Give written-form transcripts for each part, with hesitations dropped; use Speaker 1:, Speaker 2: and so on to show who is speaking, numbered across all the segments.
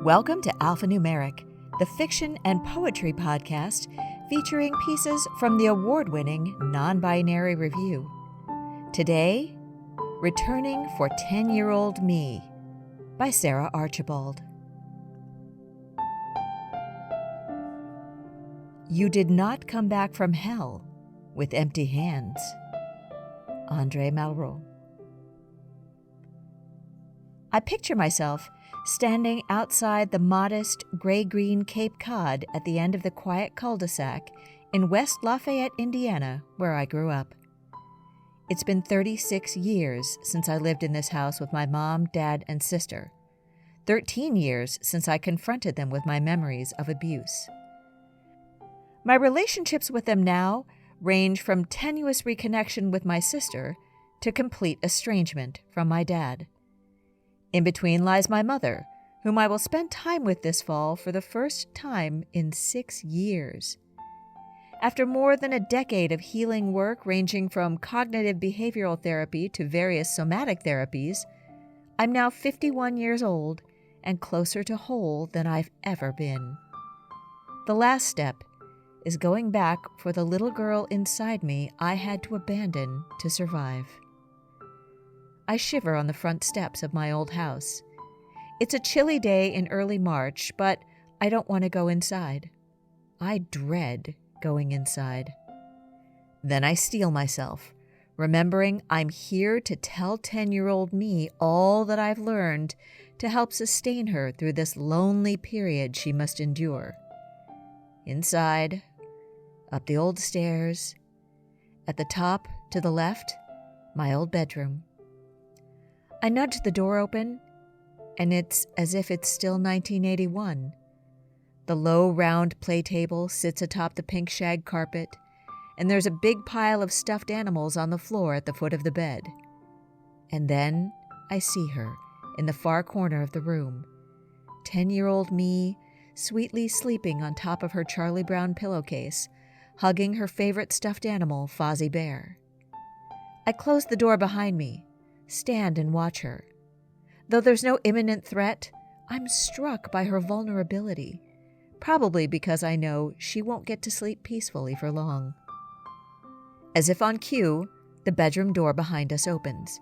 Speaker 1: Welcome to Alphanumeric, the fiction and poetry podcast featuring pieces from the award-winning NonBinary Review. Today, Returning for 10-Year-Old Me by Sarah Archibald. You did not come back from hell with empty hands. Andre Malraux. I picture myself standing outside the modest gray-green Cape Cod at the end of the quiet cul-de-sac in West Lafayette, Indiana, where I grew up. It's been 36 years since I lived in this house with my mom, dad, and sister. 13 years since I confronted them with my memories of abuse. My relationships with them now range from tenuous reconnection with my sister to complete estrangement from my dad. In between lies my mother, whom I will spend time with this fall for the first time in 6 years. After more than a decade of healing work ranging from cognitive behavioral therapy to various somatic therapies, I'm now 51 years old and closer to whole than I've ever been. The last step is going back for the little girl inside me I had to abandon to survive. I shiver on the front steps of my old house. It's a chilly day in early March, but I don't want to go inside. I dread going inside. Then I steel myself, remembering I'm here to tell 10-year-old me all that I've learned to help sustain her through this lonely period she must endure. Inside, up the old stairs, at the top to the left, my old bedroom. I nudge the door open, and it's as if it's still 1981. The low, round play table sits atop the pink shag carpet, and there's a big pile of stuffed animals on the floor at the foot of the bed. And then I see her in the far corner of the room, 10-year-old me sweetly sleeping on top of her Charlie Brown pillowcase, hugging her favorite stuffed animal, Fozzie Bear. I close the door behind me, stand and watch her. Though there's no imminent threat, I'm struck by her vulnerability, probably because I know she won't get to sleep peacefully for long. As if on cue, the bedroom door behind us opens.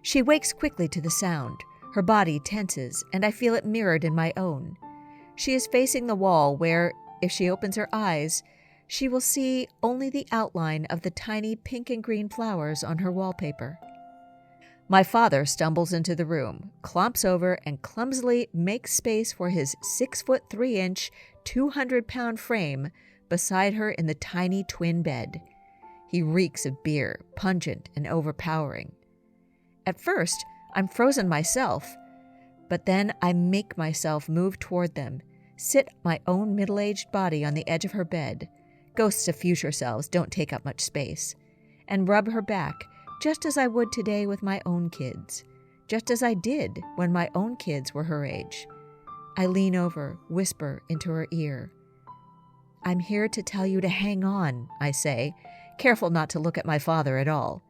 Speaker 1: She wakes quickly to the sound. Her body tenses, and I feel it mirrored in my own. She is facing the wall where, if she opens her eyes, she will see only the outline of the tiny pink and green flowers on her wallpaper. My father stumbles into the room, clomps over, and clumsily makes space for his 6'3", 200-pound frame beside her in the tiny twin bed. He reeks of beer, pungent and overpowering. At first, I'm frozen myself, but then I make myself move toward them, sit my own middle-aged body on the edge of her bed — ghosts of future selves don't take up much space — and rub her back, just as I would today with my own kids, just as I did when my own kids were her age. I lean over, whisper into her ear. "I'm here to tell you to hang on," I say, careful not to look at my father at all.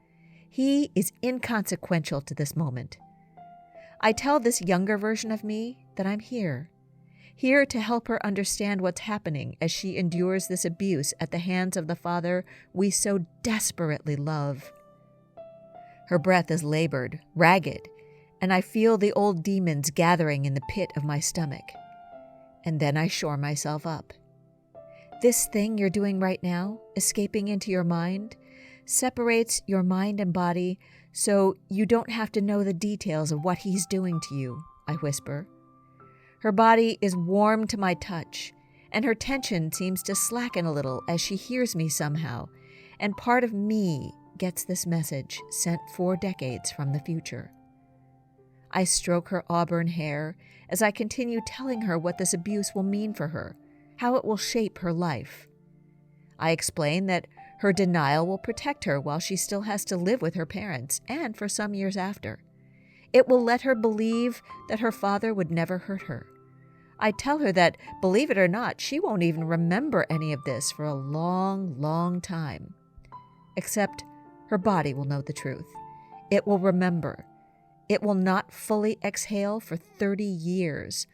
Speaker 1: He is inconsequential to this moment. I tell this younger version of me that I'm here to help her understand what's happening as she endures this abuse at the hands of the father we so desperately love. Her breath is labored, ragged, and I feel the old demons gathering in the pit of my stomach. And then I shore myself up. This thing you're doing right now, escaping into your mind, separates your mind and body so you don't have to know the details of what he's doing to you, I whisper. Her body is warm to my touch, and her tension seems to slacken a little as she hears me somehow, and part of me gets this message sent 4 decades from the future. I stroke her auburn hair as I continue telling her what this abuse will mean for her, how it will shape her life. I explain that her denial will protect her while she still has to live with her parents and for some years after. It will let her believe that her father would never hurt her. I tell her that, believe it or not, she won't even remember any of this for a long, long time. Except her body will know the truth. It will remember. It will not fully exhale for 30 years,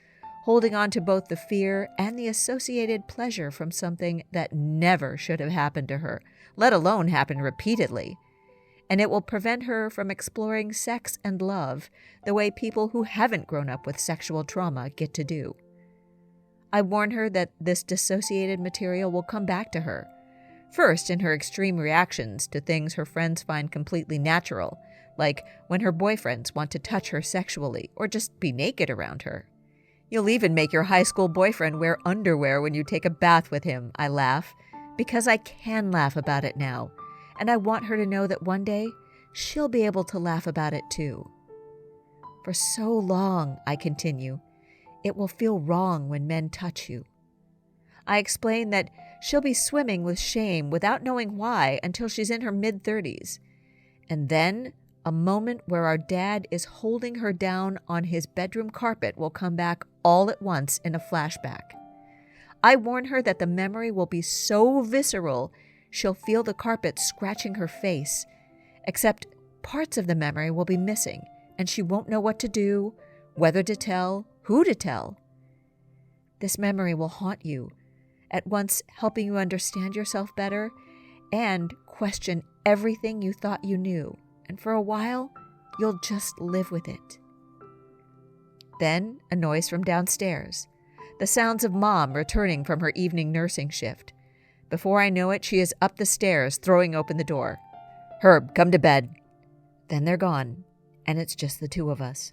Speaker 1: holding on to both the fear and the associated pleasure from something that never should have happened to her, let alone happen repeatedly. And it will prevent her from exploring sex and love the way people who haven't grown up with sexual trauma get to do. I warn her that this dissociated material will come back to her, first in her extreme reactions to things her friends find completely natural, like when her boyfriends want to touch her sexually or just be naked around her. You'll even make your high school boyfriend wear underwear when you take a bath with him, I laugh, because I can laugh about it now, and I want her to know that one day she'll be able to laugh about it too. For so long, I continue, it will feel wrong when men touch you. I explain that she'll be swimming with shame without knowing why until she's in her mid-30s. And then a moment where our dad is holding her down on his bedroom carpet will come back all at once in a flashback. I warn her that the memory will be so visceral she'll feel the carpet scratching her face, except parts of the memory will be missing, and she won't know what to do, whether to tell, who to tell. This memory will haunt you, at once helping you understand yourself better and question everything you thought you knew, and for a while, you'll just live with it. Then a noise from downstairs, the sounds of Mom returning from her evening nursing shift. Before I know it, she is up the stairs, throwing open the door. "Herb, come to bed." Then they're gone, and it's just the two of us.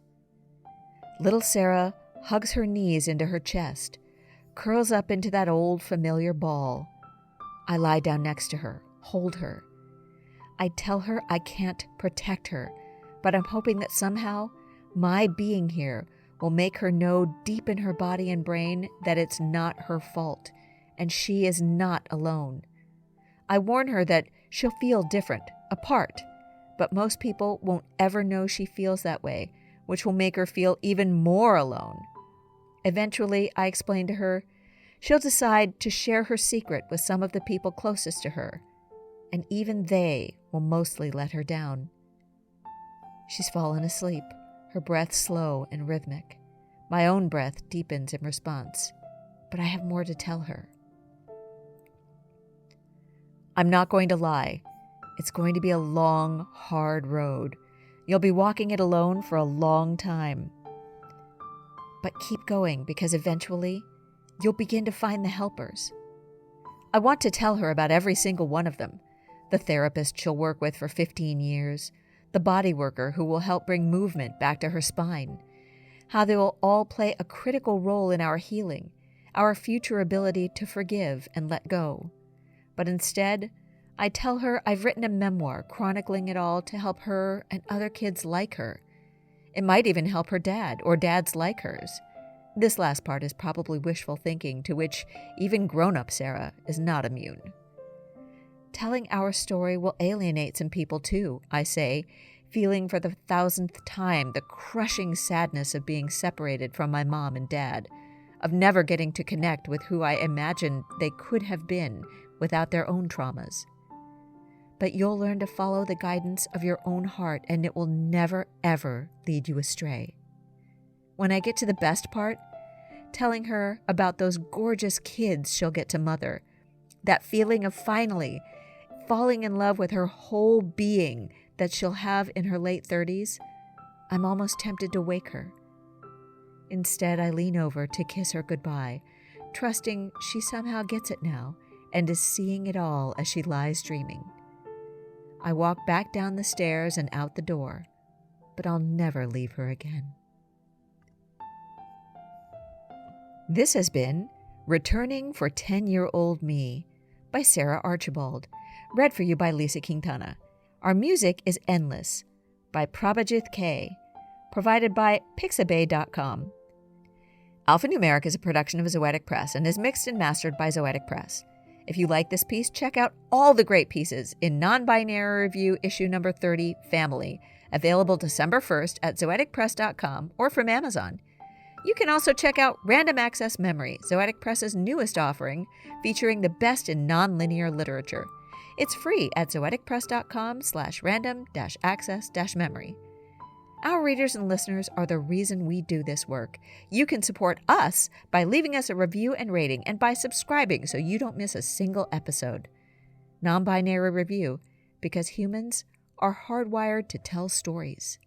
Speaker 1: Little Sarah hugs her knees into her chest, curls up into that old familiar ball. I lie down next to her, hold her. I tell her I can't protect her, but I'm hoping that somehow my being here will make her know deep in her body and brain that it's not her fault, and she is not alone. I warn her that she'll feel different, apart, but most people won't ever know she feels that way, which will make her feel even more alone. Eventually, I explain to her, she'll decide to share her secret with some of the people closest to her, and even they will mostly let her down. She's fallen asleep, her breath slow and rhythmic. My own breath deepens in response, but I have more to tell her. I'm not going to lie. It's going to be a long, hard road. You'll be walking it alone for a long time. But keep going, because eventually you'll begin to find the helpers. I want to tell her about every single one of them. The therapist she'll work with for 15 years, the body worker who will help bring movement back to her spine, how they will all play a critical role in our healing, our future ability to forgive and let go. But instead, I tell her I've written a memoir chronicling it all to help her and other kids like her. It might even help her dad or dads like hers. This last part is probably wishful thinking to which even grown-up Sarah is not immune. Telling our story will alienate some people too, I say, feeling for the 1000th time the crushing sadness of being separated from my mom and dad, of never getting to connect with who I imagined they could have been without their own traumas. But you'll learn to follow the guidance of your own heart, and it will never, ever lead you astray. When I get to the best part, telling her about those gorgeous kids she'll get to mother, that feeling of finally falling in love with her whole being that she'll have in her late 30s, I'm almost tempted to wake her. Instead, I lean over to kiss her goodbye, trusting she somehow gets it now and is seeing it all as she lies dreaming. I walk back down the stairs and out the door, but I'll never leave her again. This has been Returning for 10-Year-Old Me by Sarah Archibald, read for you by Lisa Quintana. Our music is Endless by Prabhajit K, provided by Pixabay.com. Alphanumeric is a production of Zoetic Press and is mixed and mastered by Zoetic Press. If you like this piece, check out all the great pieces in NonBinary Review Issue number 30, Family, available December 1st at zoeticpress.com or from Amazon. You can also check out Random Access Memory, Zoetic Press's newest offering, featuring the best in nonlinear literature. It's free at zoeticpress.com/random-access-memory. Our readers and listeners are the reason we do this work. You can support us by leaving us a review and rating and by subscribing so you don't miss a single episode. Non-Binary Review, because humans are hardwired to tell stories.